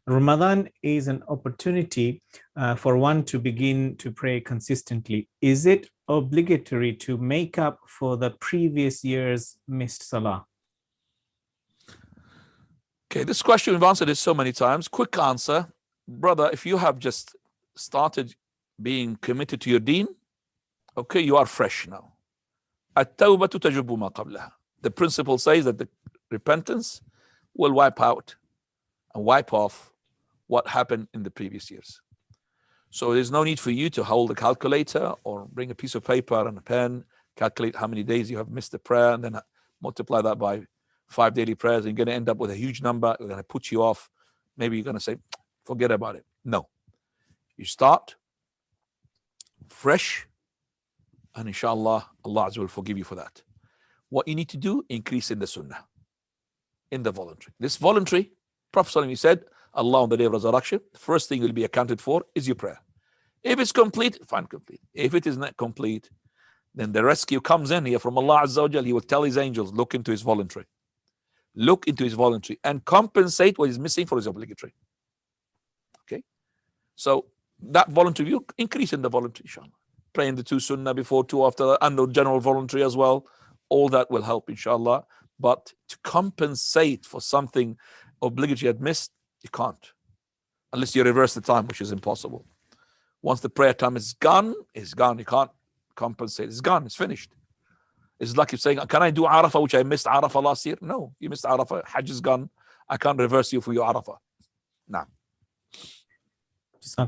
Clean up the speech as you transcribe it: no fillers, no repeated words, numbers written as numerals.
Ramadan is an opportunity for one to begin to pray consistently. Is it obligatory to make up for the previous year's missed Salah? Okay, this question we've answered it so many times. Quick answer, brother, if you have just started being committed to your deen, okay, you are fresh now. At-tawbatu tajubu ma qablaha. The principle says that the repentance will wipe out and wipe off what happened in the previous years. So there's no need for you to hold a calculator or bring a piece of paper and a pen, calculate how many days you have missed the prayer, and then multiply that by 5 daily prayers, and you're going to end up with a huge number. You're going to put you off. Maybe you're going to say, forget about it. No. You start fresh, and inshallah, Allah will forgive you for that. What you need to do, increase in the sunnah, in the voluntary. This voluntary, Prophet ﷺ said, Allah on the day of resurrection, the first thing will be accounted for is your prayer. If it's complete, fine, complete. If it is not complete, then the rescue comes in here from Allah Azza wa Jal. He will tell his angels, look into his voluntary. Look into his voluntary and compensate what is missing for his obligatory. Okay? So that voluntary, you increase in the voluntary, inshallah. Praying the 2 sunnah before, 2 after, and the general voluntary as well. All that will help, inshallah. But to compensate for something obligatory you had missed, you can't. Unless you reverse the time, which is impossible. Once the prayer time is gone, it's gone. You can't compensate. It's gone. It's finished. It's like you're saying, can I do Arafah, which I missed Arafah last year? No, you missed Arafah. Hajj is gone. I can't reverse you for your Arafah. Now.